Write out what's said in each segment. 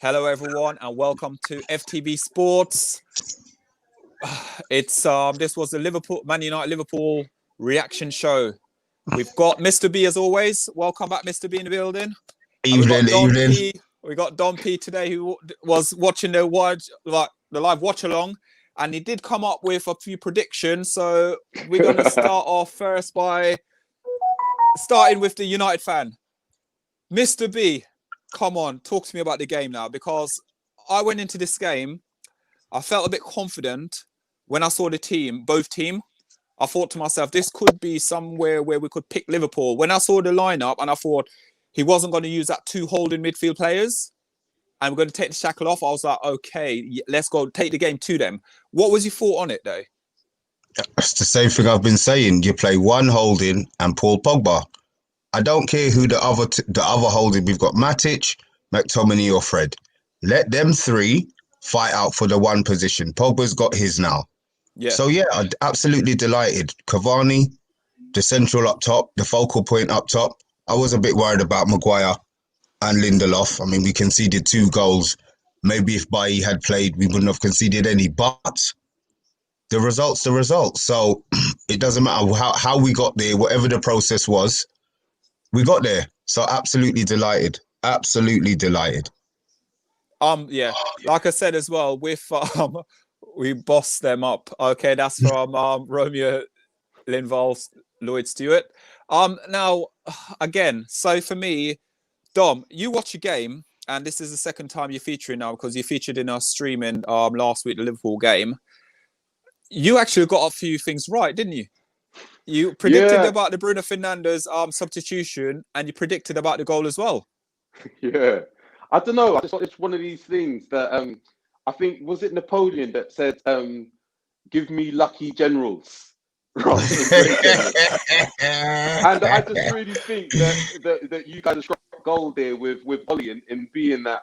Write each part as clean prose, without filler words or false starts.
Hello, everyone, and welcome to FTV Sports. It's this was the Man United Liverpool reaction show. We've got Mr. B as always. Welcome back, Mr. B in the building. And Evening. We got Don P today, who was watching the live watch along, and he did come up with a few predictions. So we're gonna start off first by starting with the United fan, Mr. B. Come on, talk to me about the game now, because I went into this game, I felt a bit confident when I saw both team. I thought to myself, this could be somewhere where we could pick Liverpool. When I saw the lineup and I thought he wasn't going to use that two holding midfield players and we're going to take the shackle off, I was like, okay, let's go take the game to them. What was your thought on it, though? It's the same thing I've been saying. You play one holding and Paul Pogba. I don't care who the other holding. We've got Matic, McTominay or Fred. Let them three fight out for the one position. Pogba's got his now. Yeah. So yeah, I'm absolutely delighted. Cavani, the central up top, the focal point up top. I was a bit worried about Maguire and Lindelof. I mean, we conceded 2 goals. Maybe if Bailly had played, we wouldn't have conceded any. But the result's the result. So it doesn't matter how we got there, whatever the process was, we got there. So absolutely delighted. Absolutely delighted. Yeah, like I said as well, with we bossed them up. Okay, that's from Romeo Linval, Lloyd Stewart. Now again, so for me, Dom, you watch a game, and this is the second time you're featuring now because you featured in our streaming last week, the Liverpool game. You actually got a few things right, didn't you? You predicted about the Bruno Fernandes substitution, and you predicted about the goal as well. Yeah, I don't know. It's one of these things that I think, was it Napoleon that said, "Give me lucky generals rather than great generals." And I just really think that you guys have struck gold there with Ollie in being that.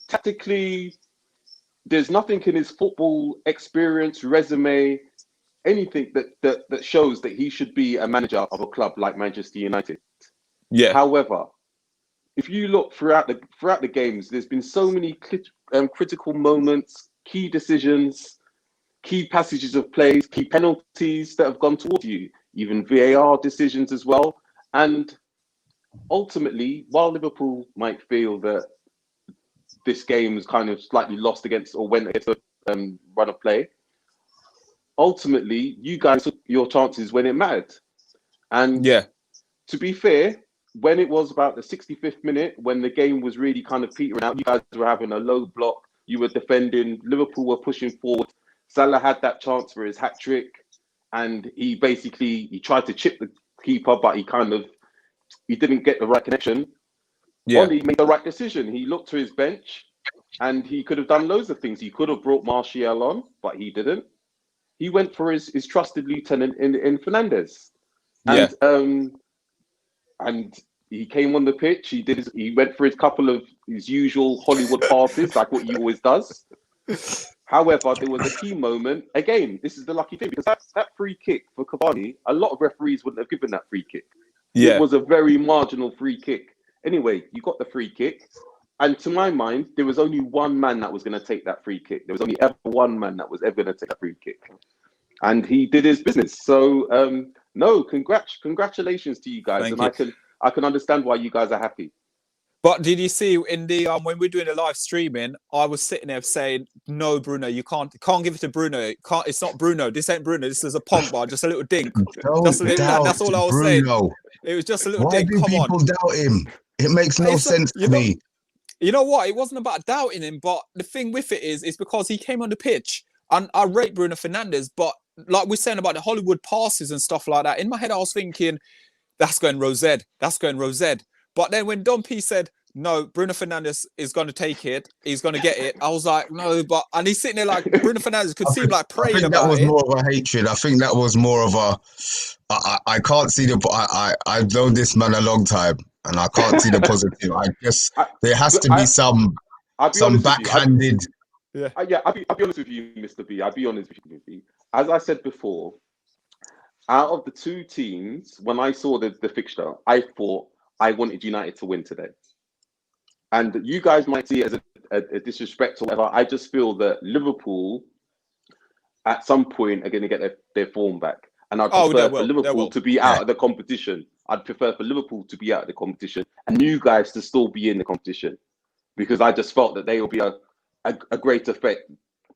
Tactically, there's nothing in his football experience, resume, anything that shows that he should be a manager of a club like Manchester United. Yeah. However, if you look throughout the games, there's been so many critical moments, key decisions, key passages of plays, key penalties that have gone towards you, even VAR decisions as well. And ultimately, while Liverpool might feel that this game was kind of slightly lost against or went against the run of play, ultimately, you guys took your chances when it mattered. And to be fair, when it was about the 65th minute, when the game was really kind of petering out, you guys were having a low block, you were defending, Liverpool were pushing forward. Salah had that chance for his hat trick, and he tried to chip the keeper, but he didn't get the right connection. Ollie made the right decision. He looked to his bench, and he could have done loads of things. He could have brought Martial on, but he didn't. He went for his trusted lieutenant in Fernandes. And he came on the pitch. He went for his couple of his usual Hollywood passes, like what he always does. However, there was a key moment. Again, this is the lucky thing, because that free kick for Cavani, a lot of referees wouldn't have given that free kick. It was a very marginal free kick. Anyway, you got the free kick. And to my mind, there was only one man that was going to take that free kick. There was only ever one man that was ever going to take that free kick. And he did his business. So, no, congratulations to you guys. Thank you. I can understand why you guys are happy. But did you see in the when we're doing the live streaming, I was sitting there saying, "No, Bruno, you can't give it to Bruno. It's not Bruno. This ain't Bruno. This is a Pogba, just a little dink. That's all I was saying. It was just a little dink. Why do people doubt him? It makes no sense to me. You know what? It wasn't about doubting him, but the thing with it is because he came on the pitch, and I rate Bruno Fernandes, but like we're saying about the Hollywood passes and stuff like that, in my head I was thinking, that's going Rosette. That's going Rosette. But then when Don P said, no, Bruno Fernandes is going to take it, he's going to get it, I was like, no, and he's sitting there like, Bruno Fernandes could seem like praying about it. That was more of a hatred. I think that was more of a, I can't see I've known this man a long time, and I can't see the positive. There has to be some backhanded. I'll be honest with you, Mr. B. I'll be honest with you. As I said before, out of the two teams, when I saw the fixture, I thought I wanted United to win today. And you guys might see it as a disrespect or whatever. I just feel that Liverpool, at some point, are going to get their form back. And I'd prefer for Liverpool to be out of the competition. I'd prefer for Liverpool to be out of the competition and you guys to still be in the competition, because I just felt that they will be a greater threat.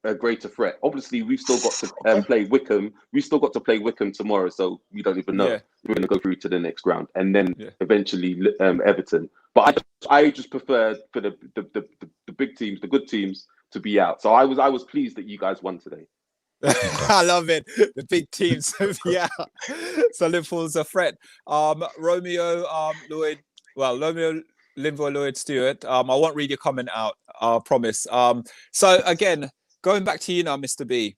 A greater threat. Obviously, we've still got to play Wickham. We've still got to play Wickham tomorrow, so we don't even know. Yeah. We're going to go through to the next round, and then eventually Everton. But I just prefer for the big teams, the good teams, to be out. So I was pleased that you guys won today. I love it. The big teams, yeah. So Liverpool's a threat. Romeo, Lloyd. Well, Romeo, Linville, Lloyd, Stewart. I won't read your comment out. I promise. So again, going back to you now, Mr. B.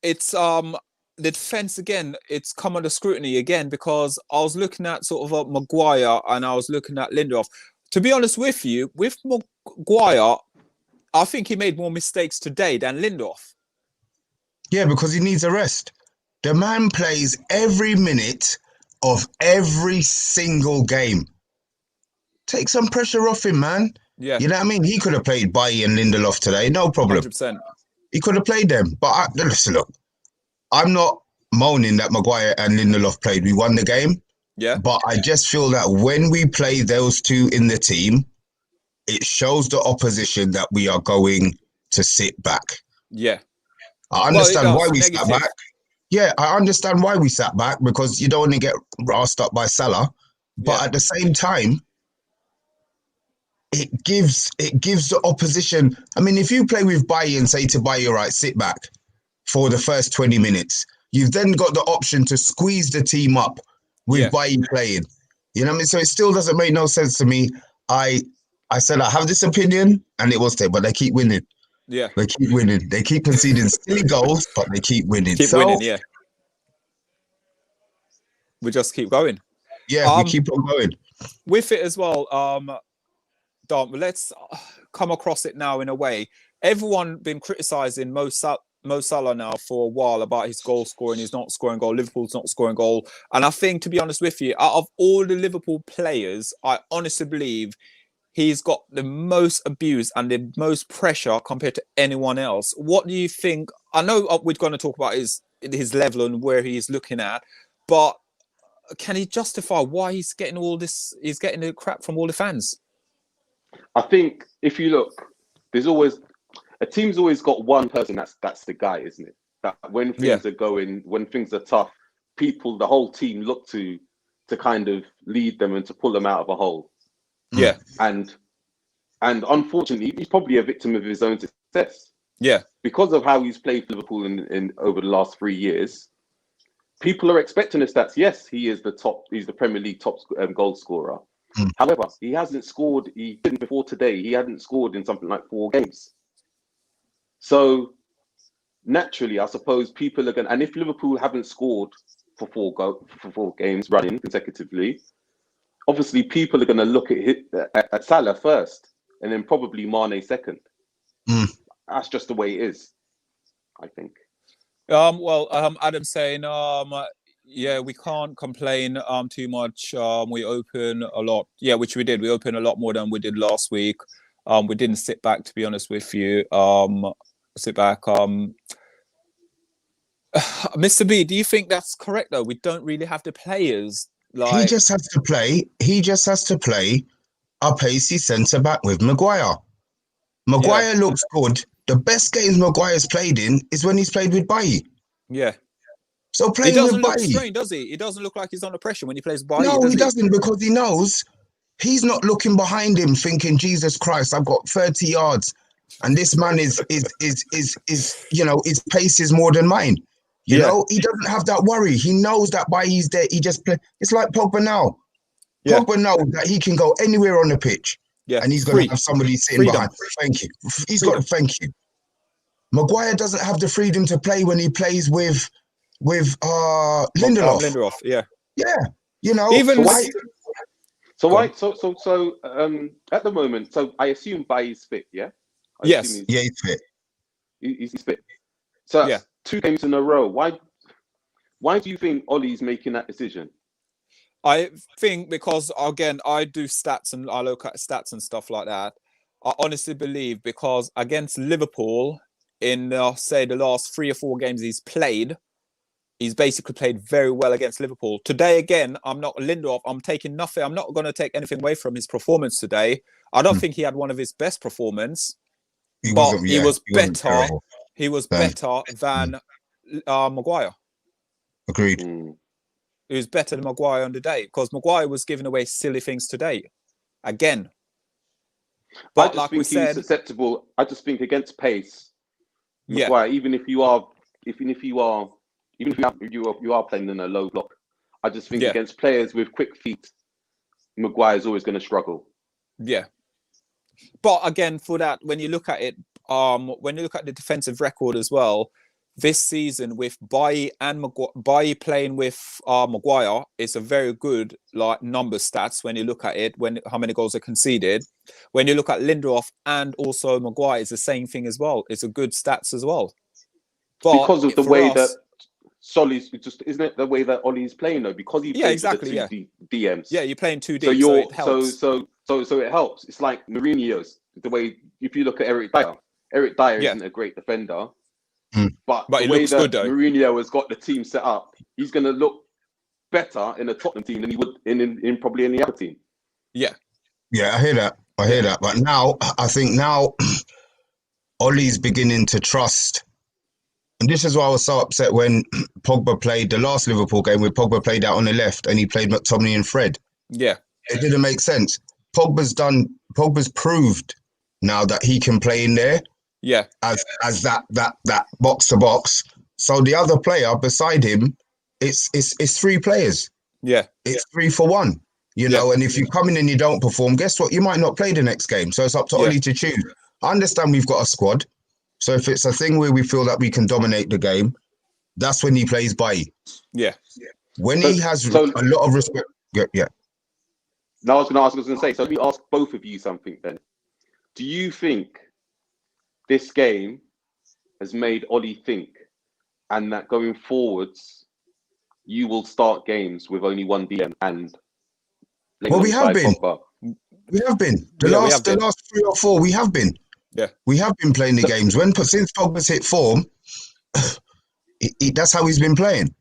It's the defense again. It's come under scrutiny again because I was looking at sort of Maguire and I was looking at Lindelof. To be honest with you, with Maguire, I think he made more mistakes today than Lindelof. Yeah, because he needs a rest. The man plays every minute of every single game. Take some pressure off him, man. Yeah. You know what I mean? He could have played Bailly and Lindelof today, no problem. 100%. He could have played them. But listen, look, I'm not moaning that Maguire and Lindelof played. We won the game. Yeah. But I just feel that when we play those two in the team, it shows the opposition that we are going to sit back. Yeah. I understand why we sat back. Yeah, I understand why we sat back, because you don't want to get arsed up by Salah. But at the same time, it gives the opposition. I mean, if you play with Bailly and say to Bailly, right, sit back for the first 20 minutes, you've then got the option to squeeze the team up with Bailly playing. You know what I mean? So it still doesn't make no sense to me. I said I have this opinion, and it was there, but they keep winning. Yeah. They keep winning. They keep conceding silly goals, but they keep winning. Keep winning, yeah. We just keep going. Yeah, we keep on going. With it as well, Dom, let's come across it now in a way. Everyone been criticising Mo Salah now for a while about his goal scoring. He's not scoring goal. Liverpool's not scoring goal. And I think, to be honest with you, out of all the Liverpool players, I honestly believe he's got the most abuse and the most pressure compared to anyone else. What do you think? I know we're going to talk about his level and where he's looking at, but can he justify why he's getting all this? He's getting the crap from all the fans. I think if you look, there's always a team's always got one person that's the guy, isn't it? That when things are going, when things are tough, the whole team look to kind of lead them and to pull them out of a hole. Yeah. And unfortunately, he's probably a victim of his own success. Yeah. Because of how he's played for Liverpool in over the last 3 years, people are expecting the stats. Yes, he is he's the Premier League top goal scorer. However, he hasn't scored. He didn't before today. He hadn't scored in something like 4 games. So naturally, I suppose people are going. And if Liverpool haven't scored for 4 games running consecutively, obviously people are going to look at Salah first, and then probably Mane second. That's just the way it is, I think. Adam's saying, yeah, we can't complain too much. We open a lot. Yeah, which we did. We opened a lot more than we did last week. We didn't sit back, to be honest with you. Sit back. Mr. B, do you think that's correct, though? We don't really have the players. He just has to play a pacey centre-back with Maguire. Maguire looks good. The best games Maguire's played in is when he's played with Bailly. Yeah. So playing he doesn't with look Bailly, strained, does he? He doesn't look like he's under pressure when he plays Bailly. No, he doesn't, because he knows he's not looking behind him thinking, Jesus Christ, I've got 30 yards. And this man is you know, his pace is more than mine. You know, he doesn't have that worry. He knows that Bailly's there. He just play. It's like Pogba now. Yeah. Pogba knows that he can go anywhere on the pitch. Yeah. And he's going to have somebody sitting behind. Thank you. He's got thank you. Maguire doesn't have the freedom to play when he plays with Lindelof. Lindelof, yeah. You know, even so at the moment, so I assume Bailly's fit, yeah? Yes. He's fit. He's fit. So that's 2 games in a row. Why do you think Ollie's making that decision? I think because, again, I do stats and I look at stats and stuff like that. I honestly believe because against Liverpool in, say, the last 3 or 4 games he's basically played very well against Liverpool. Today, again, I'm not Lindelof. I'm taking nothing. I'm not going to take anything away from his performance today. I don't think he had one of his best performances, but he was better. He was better than Maguire. Agreed. He was better than Maguire on the day because Maguire was giving away silly things today. Again. But like we said, he's susceptible. I just think against pace, Maguire, even if you are playing in a low block, I just think against players with quick feet, Maguire's always going to struggle. Yeah. But again, for that, when you look at it, when you look at the defensive record as well, this season with Bailly and Bailly playing with Maguire, it's a very good number stats when you look at it, how many goals are conceded. When you look at Lindelof and also Maguire, it's the same thing as well. It's a good stats as well. But because of the way that Solly's isn't it the way that Ollie's playing though? Because he plays with the two DMs. Yeah, you're playing 2 deep, so it helps. So it helps. It's like Mourinho's the way. If you look at Eric Dyer isn't a great defender. But the way that Mourinho has got the team set up, he's going to look better in a Tottenham team than he would in probably any other team. Yeah. Yeah, I hear that. But now, I think Ollie's beginning to trust. And this is why I was so upset when Pogba played the last Liverpool game where Pogba played out on the left and he played McTominay and Fred. Yeah. It didn't make sense. Pogba's proved now that he can play in there. Yeah, as that box to box. So the other player beside him, it's 3 players. Yeah, it's 3 for 1. You know, and if you come in and you don't perform, guess what? You might not play the next game. So it's up to Ollie to choose. I understand we've got a squad. So if it's a thing where we feel that we can dominate the game, that's when he plays Bailly. Yeah. When he has a lot of respect. Yeah. No, I was going to say. So let me ask both of you something then. Do you think this game has made Ollie think, and that going forwards, you will start games with only 1 DM and? Well, we have been. We have been. The last 3 or 4, we have been. Yeah, we have been playing the games. Since Pogba's hit form, that's how he's been playing.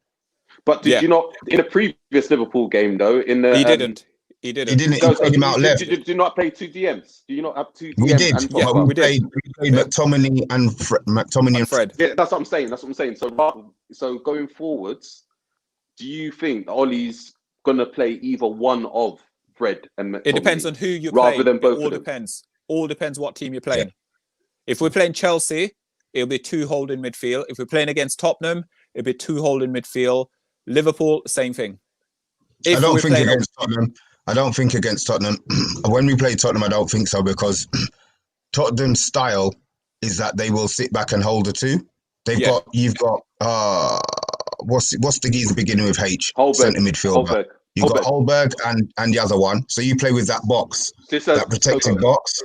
But did you not in a previous Liverpool game though? He didn't. He played him out left. Did you not play 2 DMs? Do you not have 2 DMs? We did. We played McTominay and Fred. Yeah, that's what I'm saying. So going forwards, do you think Ollie's gonna play either one of Fred and McTominay? It depends on who you're rather playing. Than both. It all depends. All depends what team you're playing. If we're playing Chelsea, it'll be 2 holding midfield. If we're playing against Tottenham, it'll be 2 holding midfield. Liverpool, same thing. I don't think against Tottenham. When we play Tottenham, I don't think so because Tottenham's style is that they will sit back and hold the 2. You've got what's the geezer beginning with H? Centre midfielder. You've got Holberg and the other one. So you play with that box, that protected box.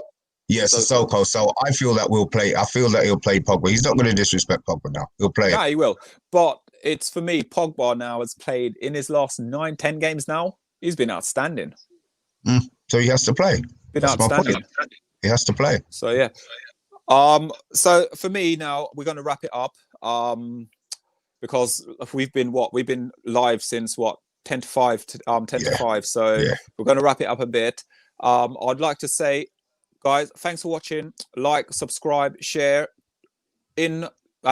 Yes, Sissoko. So I feel that he'll play Pogba. He's not going to disrespect Pogba now. He'll play. Yeah, he will. But it's for me, Pogba now has played in his last 9-10 games now. He's been outstanding. So he has to play. Been outstanding. He has to play. So yeah. So for me now, we're going to wrap it up. Because we've been live since 10 to 5. So we're going to wrap it up a bit. I'd like to say, guys, thanks for watching. Like, subscribe, share. At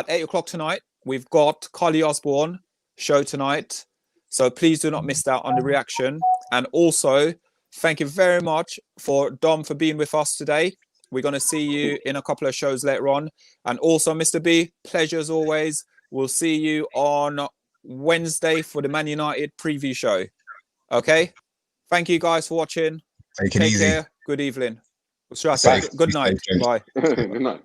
8 o'clock tonight, we've got Carly Osborne show tonight. So please do not miss out on the reaction. And also, thank you very much for Dom for being with us today. We're going to see you in a couple of shows later on. And also, Mr. B, pleasure as always. We'll see you on Wednesday for the Man United preview show. Okay? Thank you guys for watching. Take it easy. Care. Good evening. What should I say? Good night. Bye. Good night.